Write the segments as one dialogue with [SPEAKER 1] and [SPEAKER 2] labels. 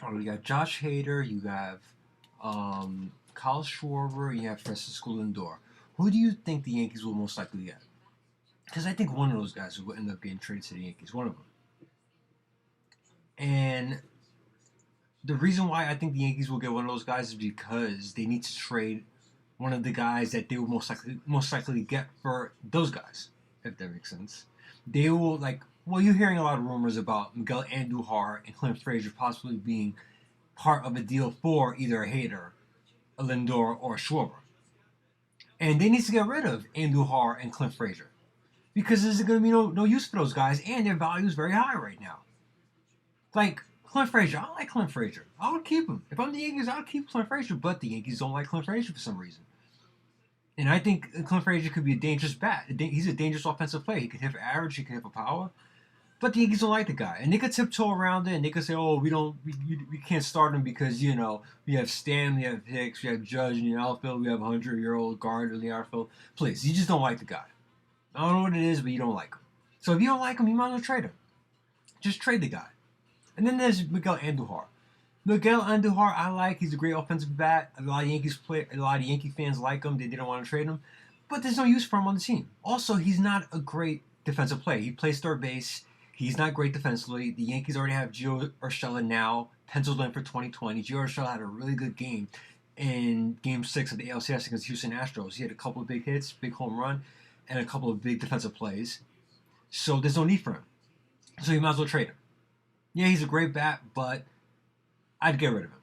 [SPEAKER 1] Oh, you got Josh Hader, you have Kyle Schwarber, you have Francisco Lindor. Who do you think the Yankees will most likely get? Because I think one of those guys will end up getting traded to the Yankees. One of them. And the reason why I think the Yankees will get one of those guys is because they need to trade one of the guys that they will most likely get for those guys, if that makes sense. They will you're hearing a lot of rumors about Miguel Andujar and Clint Frazier possibly being part of a deal for either a Hader, a Lindor, or a Schwarber. And they need to get rid of Andujar and Clint Frazier because there's going to be no use for those guys, and their value is very high right now. Like Clint Frazier, I like Clint Frazier. I would keep him. If I'm the Yankees, I would keep Clint Frazier, but the Yankees don't like Clint Frazier for some reason. And I think Clint Frazier could be a dangerous bat. He's a dangerous offensive player. He can hit for average, he can hit for power. But the Yankees don't like the guy, and they could tiptoe around it, and they could say, "Oh, we can't start him because we have Stan, we have Hicks, we have Judge in the outfield, we have a 100-year-old guard in the outfield." Please, you just don't like the guy. I don't know what it is, but you don't like him. So if you don't like him, you might as well trade him. Just trade the guy. And then there's Miguel Andujar. Miguel Andujar, I like. He's a great offensive bat. A lot of Yankee fans like him. They didn't want to trade him, but there's no use for him on the team. Also, he's not a great defensive player. He plays third base. He's not great defensively. The Yankees already have Gio Urshela now penciled in for 2020. Gio Urshela had a really good game in Game 6 of the ALCS against Houston Astros. He had a couple of big hits, big home run, and a couple of big defensive plays. So there's no need for him. So you might as well trade him. Yeah, he's a great bat, but I'd get rid of him.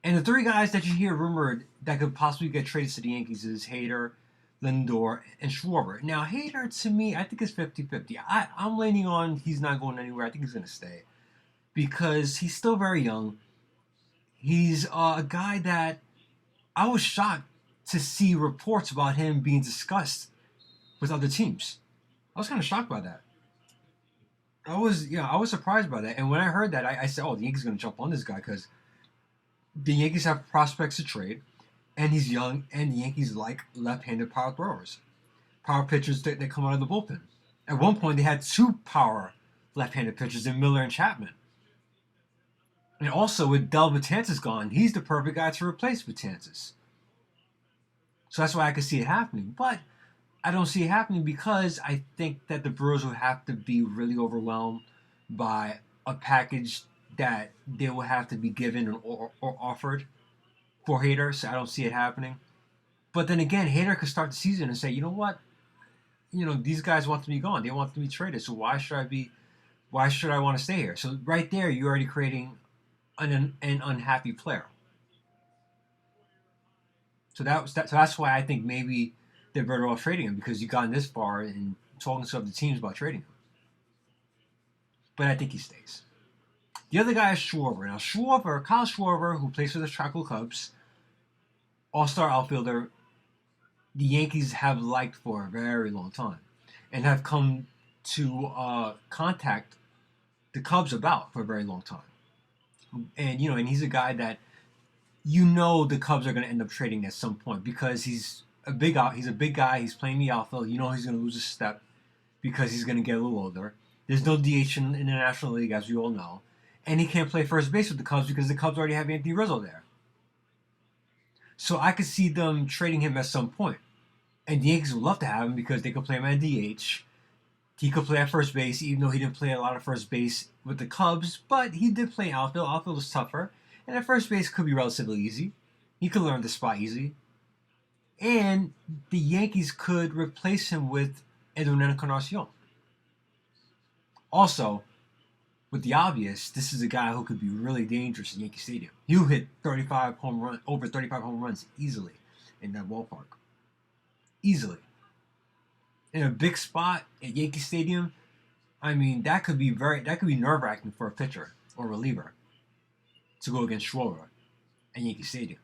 [SPEAKER 1] And the three guys that you hear rumored that could possibly get traded to the Yankees is Hader, Lindor, and Schwarber. Now, Hader, to me, I think is 50-50. I'm leaning on he's not going anywhere. I think he's going to stay because he's still very young. He's a guy that I was shocked to see reports about him being discussed with other teams. I was kind of shocked by that. I was surprised by that. And when I heard that, I said, "Oh, the Yankees are going to jump on this guy because the Yankees have prospects to trade, and he's young, and the Yankees like left-handed power throwers, power pitchers that come out of the bullpen. At one point, they had two power left-handed pitchers in Miller and Chapman. And also, with Del Betances gone, he's the perfect guy to replace Betances. So that's why I could see it happening. But I don't see it happening because I think that the Brewers will have to be really overwhelmed by a package that they will have to be given or offered for Hader. So I don't see it happening. But then again, Hader could start the season and say, "You know what? These guys want to be gone. They want to be traded. So why should I want to stay here?" So right there, you're already creating an unhappy player. So that's why I think maybe they're better off trading him because you've gotten this far and talking to other teams about trading him. But I think he stays. The other guy is Schwarber. Now, Kyle Schwarber, who plays for the Chicago Cubs, all-star outfielder, the Yankees have liked for a very long time and have come to contact the Cubs about for a very long time. And he's a guy that the Cubs are going to end up trading at some point because he's a big guy. He's playing the outfield. He's going to lose a step because he's going to get a little older. There's no DH in the National League, as we all know. And he can't play first base with the Cubs because the Cubs already have Anthony Rizzo there. So I could see them trading him at some point. And the Yankees would love to have him because they could play him at DH. He could play at first base, even though he didn't play a lot of first base with the Cubs. But he did play outfield. Outfield was tougher. And at first base could be relatively easy. He could learn the spot easy. And the Yankees could replace him with Edwin Encarnacion. Also, with the obvious, this is a guy who could be really dangerous in Yankee Stadium. He'll hit over 35 home runs easily in that ballpark. Easily. In a big spot at Yankee Stadium, I mean that could be nerve-wracking for a pitcher or reliever to go against Schwarber at Yankee Stadium.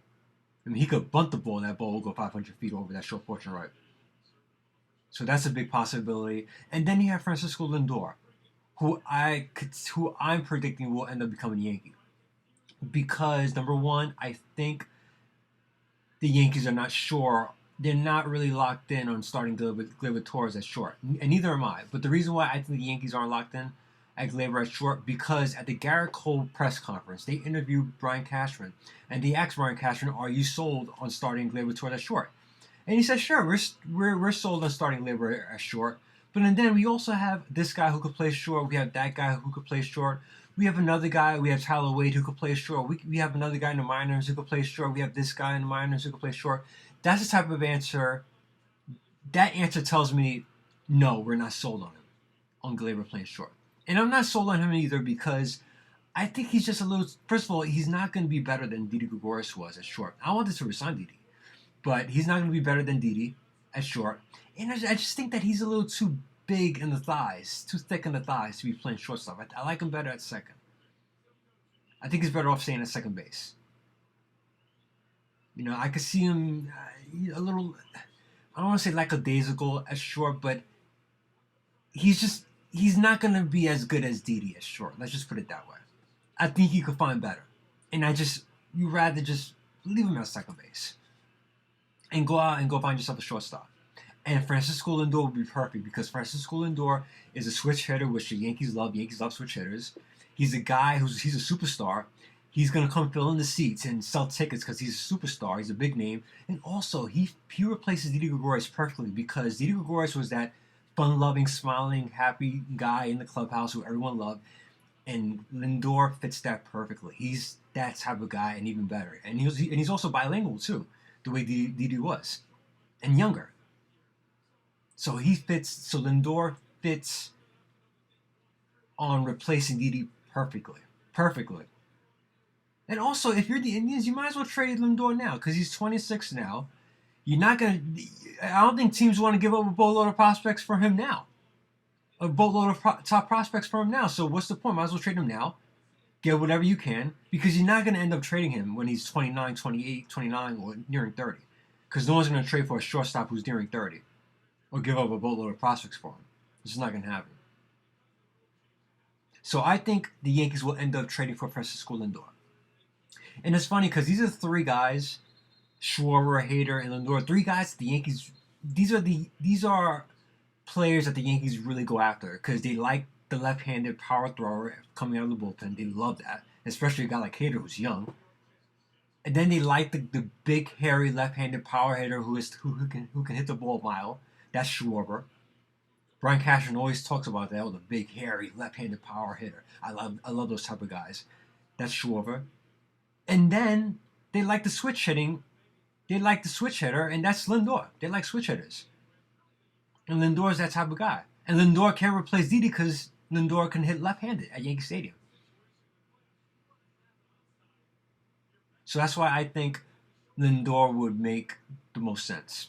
[SPEAKER 1] I mean, he could bunt the ball and that ball will go 500 feet over that short porch and right. So that's a big possibility. And then you have Francisco Lindor, who I'm predicting will end up becoming a Yankee. Because number one, I think the Yankees are not sure. They're not really locked in on starting Gleyber Torres at short. And neither am I. But the reason why I think the Yankees aren't locked in at Gleyber at short because at the Garrett Cole press conference, they interviewed Brian Cashman, and they asked Brian Cashman, "Are you sold on starting Gleyber Torres at short?" And he said, "Sure, we're sold on starting Gleyber at short, but then we also have this guy who could play short. We have that guy who could play short. We have another guy. We have Tyler Wade who could play short. We have another guy in the minors who could play short. We have this guy in the minors who could play short." That's the type of answer. That answer tells me, no, we're not sold on him, on Gleyber playing short. And I'm not sold on him either because I think he's just a little. First of all, he's not going to be better than Didi Gregorius was at short. I wanted to resign Didi, but he's not going to be better than Didi at short. And I just think that he's a little too big in the thighs, too thick in the thighs to be playing shortstop. I like him better at second. I think he's better off staying at second base. I could see him a little. I don't want to say lackadaisical at short, but he's not going to be as good as Didi at short. Let's just put it that way. I think he could find better. And you'd rather just leave him at second base and go out and go find yourself a shortstop. And Francisco Lindor would be perfect because Francisco Lindor is a switch hitter, which the Yankees love. Yankees love switch hitters. He's a guy he's a superstar. He's going to come fill in the seats and sell tickets because he's a superstar. He's a big name. And also, he replaces Didi Gregorius perfectly because Didi Gregorius was that fun-loving, smiling, happy guy in the clubhouse who everyone loved. And Lindor fits that perfectly. He's that type of guy and even better. And he's also bilingual, too, the way Didi was. And younger. So Lindor fits on replacing Didi perfectly. Perfectly. And also, if you're the Indians, you might as well trade Lindor now because he's 26 now. You're not going to... I don't think teams want to give up a boatload of prospects for him now. A boatload of top prospects for him now. So what's the point? Might as well trade him now. Get whatever you can because you're not going to end up trading him when he's 29, 28, 29, or nearing 30. Because no one's going to trade for a shortstop who's nearing 30 or give up a boatload of prospects for him. This is not going to happen. So I think the Yankees will end up trading for Francisco Lindor. And it's funny because these are three guys, Schwarber, Hader, and Lindor. Three guys the Yankees. These are players that the Yankees really go after because they like the left-handed power thrower coming out of the bullpen. They love that, especially a guy like Hader who's young. And then they like the big, hairy left-handed power hitter who can hit the ball a mile. That's Schwarber. Brian Cashman always talks about that. Oh, the big, hairy left-handed power hitter. I love those type of guys. That's Schwarber. And then they like the switch hitting. They like the switch hitter, and that's Lindor. They like switch hitters. And Lindor is that type of guy. And Lindor can't replace Didi because Lindor can hit left-handed at Yankee Stadium. So that's why I think Lindor would make the most sense.